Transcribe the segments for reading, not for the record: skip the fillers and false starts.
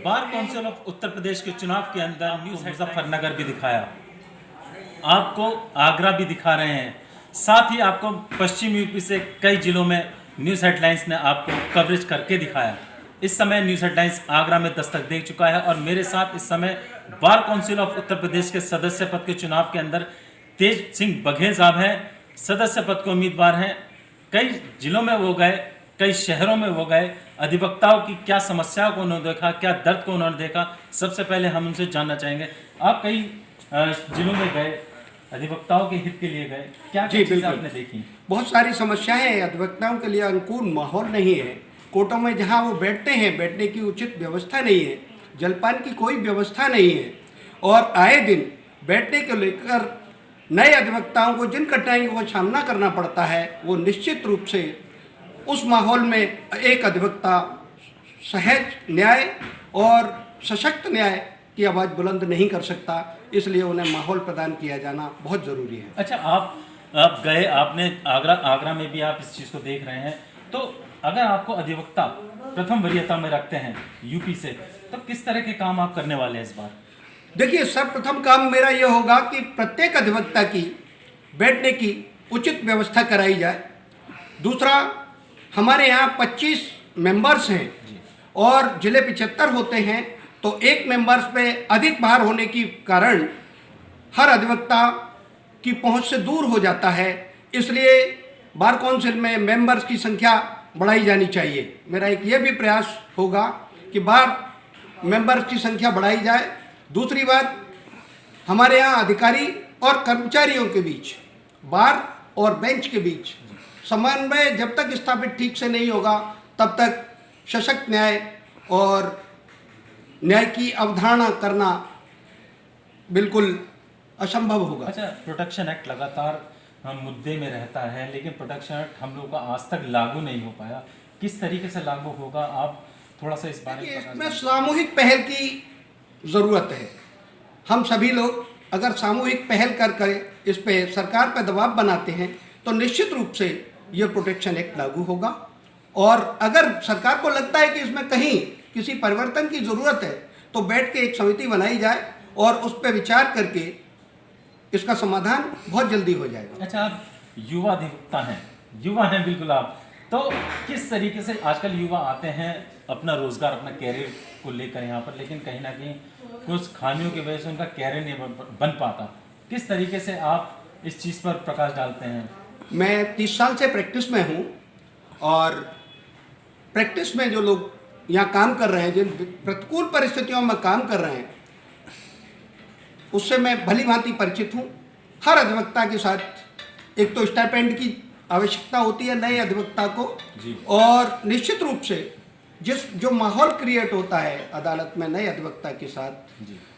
Bar council of Uttar Pradesh के चुनाव के अंदर न्यूज़ मुजफ्फरनगर भी दिखाया, आपको आगरा भी दिखा रहे हैं, साथ ही आपको पश्चिम यूपी से कई जिलों में न्यूज़ हेडलाइंस ने आपको कवरेज करके दिखाया। इस समय न्यूज़ हेडलाइंस आगरा में दस्तक दे चुका है और मेरे साथ इस समय bar council of Uttar Pradesh के सदस्य पद के चुनाव के अंदर तेज सिंह बघेल साहब हैं, सदस्य पद के उम्मीदवार हैं। कई जिलों में वो गए, कई शहरों में वो गए, अधिवक्ताओं की क्या समस्याओं को उन्होंने देखा, क्या दर्द को उन्होंने देखा, सबसे पहले हम उनसे जानना चाहेंगे। आप कई जिलों में गए, अधिवक्ताओं के हित के लिए गए, क्या चीज़ें आपने देखी? बहुत सारी समस्याएं हैं। अधिवक्ताओं के लिए अनुकूल माहौल नहीं है। कोर्टों में जहां वो बैठते हैं, बैठने की उचित व्यवस्था नहीं है, जलपान की कोई व्यवस्था नहीं है और आए दिन बैठने को लेकर नए अधिवक्ताओं को जिन कठिनाइयों का सामना करना पड़ता है, वो निश्चित रूप से उस माहौल में एक अधिवक्ता सहज न्याय और सशक्त न्याय की आवाज़ बुलंद नहीं कर सकता। इसलिए उन्हें माहौल प्रदान किया जाना बहुत ज़रूरी है। अच्छा, आप गए, आपने आगरा में भी आप इस चीज़ को देख रहे हैं, तो अगर आपको अधिवक्ता प्रथम वरीयता में रखते हैं यूपी से, तो किस तरह के काम आप करने वाले हैं इस बार? देखिए, सर्वप्रथम काम मेरा यह होगा कि प्रत्येक अधिवक्ता की बैठने की उचित व्यवस्था कराई जाए। दूसरा, हमारे यहाँ 25 मेंबर्स हैं और जिले 75 होते हैं, तो एक मेंबर्स पे अधिक भार होने के कारण हर अधिवक्ता की पहुंच से दूर हो जाता है। इसलिए बार काउंसिल में मेंबर्स की संख्या बढ़ाई जानी चाहिए। मेरा एक ये भी प्रयास होगा कि बार मेंबर्स की संख्या बढ़ाई जाए। दूसरी बात, हमारे यहाँ अधिकारी और कर्मचारियों के बीच, बार और बेंच के बीच समन्वय जब तक स्थापित ठीक से नहीं होगा, तब तक सशक्त न्याय और न्याय की अवधारणा करना बिल्कुल असंभव होगा। अच्छा, प्रोटेक्शन एक्ट लगातार मुद्दे में रहता है, लेकिन प्रोटेक्शन एक्ट हम लोग का आज तक लागू नहीं हो पाया। किस तरीके से लागू होगा, आप थोड़ा सा इस बारे में? इसमें सामूहिक पहल की ज़रूरत है। हम सभी लोग अगर सामूहिक पहल कर इस पे सरकार पर दबाव बनाते हैं, तो निश्चित रूप से ये प्रोटेक्शन एक्ट लागू होगा। और अगर सरकार को लगता है कि इसमें कहीं किसी परिवर्तन की ज़रूरत है, तो बैठ के एक समिति बनाई जाए और उस पर विचार करके इसका समाधान बहुत जल्दी हो जाएगा। अच्छा, आप युवा अधिवक्ता हैं, युवा हैं बिल्कुल आप, तो किस तरीके से आजकल युवा आते हैं अपना रोजगार, अपना कैरियर को लेकर यहाँ पर, लेकिन कहीं ना कहीं कुछ खामियों की वजह से उनका कैरियर नहीं बन पाता। किस तरीके से आप इस चीज़ पर प्रकाश डालते हैं? मैं 30 साल से प्रैक्टिस में हूँ और प्रैक्टिस में जो लोग यहाँ काम कर रहे हैं, जिन प्रतिकूल परिस्थितियों में काम कर रहे हैं, उससे मैं भली भांति परिचित हूँ। हर अधिवक्ता के साथ एक तो स्टाइपेंड की आवश्यकता होती है नए अधिवक्ता को, और निश्चित रूप से जो माहौल क्रिएट होता है अदालत में नए अधिवक्ता के साथ,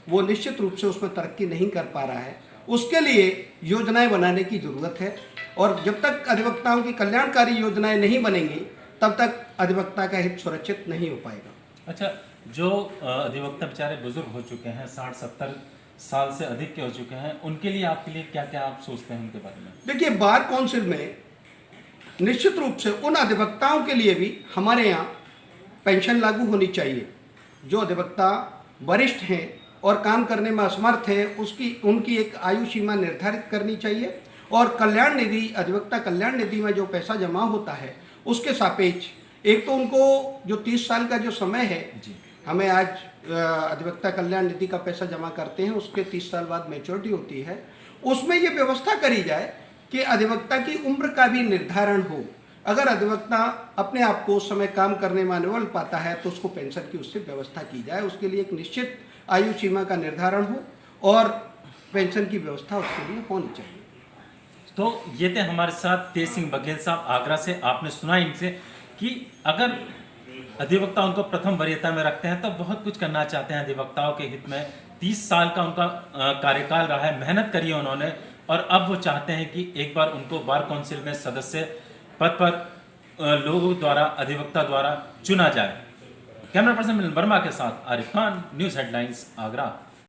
वो निश्चित रूप से उसमें तरक्की नहीं कर पा रहा है। उसके लिए योजनाएं बनाने की ज़रूरत है और जब तक अधिवक्ताओं की कल्याणकारी योजनाएं नहीं बनेंगी, तब तक अधिवक्ता का हित सुरक्षित नहीं हो पाएगा। अच्छा, जो अधिवक्ता बेचारे बुजुर्ग हो चुके हैं, 60-70 साल से अधिक के हो चुके हैं, उनके लिए, आपके लिए क्या क्या आप सोचते हैं उनके बारे में? देखिए, बार काउंसिल में निश्चित रूप से उन अधिवक्ताओं के लिए भी हमारे यहाँ पेंशन लागू होनी चाहिए। जो अधिवक्ता वरिष्ठ हैं और काम करने में असमर्थ है, उनकी एक आयु सीमा निर्धारित करनी चाहिए और कल्याण निधि, अधिवक्ता कल्याण निधि में जो पैसा जमा होता है, उसके सापेक्ष एक तो उनको जो 30 साल का जो समय है, हमें आज अधिवक्ता कल्याण निधि का पैसा जमा करते हैं, उसके 30 साल बाद मैच्योरिटी होती है, उसमें ये व्यवस्था करी जाए कि अधिवक्ता की उम्र का भी निर्धारण हो। अगर अधिवक्ता अपने आप को उस समय काम करने में अनिवार्य पाता है, तो उसको पेंशन की उससे व्यवस्था की जाए। उसके लिए एक निश्चित आयु सीमा का निर्धारण हो और पेंशन की व्यवस्था उसके लिए होनी चाहिए। तो ये थे हमारे साथ तेज सिंह बघेल साहब आगरा से। आपने सुना इनसे कि अगर अधिवक्ता उनको प्रथम वरीयता में रखते हैं तो बहुत कुछ करना चाहते हैं अधिवक्ताओं के हित में। 30 साल का उनका कार्यकाल रहा है, मेहनत करी है उन्होंने, और अब वो चाहते हैं कि एक बार उनको बार काउंसिल में सदस्य पद पर लोगों द्वारा, अधिवक्ता द्वारा चुना जाए। कैमरा पर्सन मिलन वर्मा के साथ आरिफ खान, न्यूज़ हेडलाइंस, आगरा।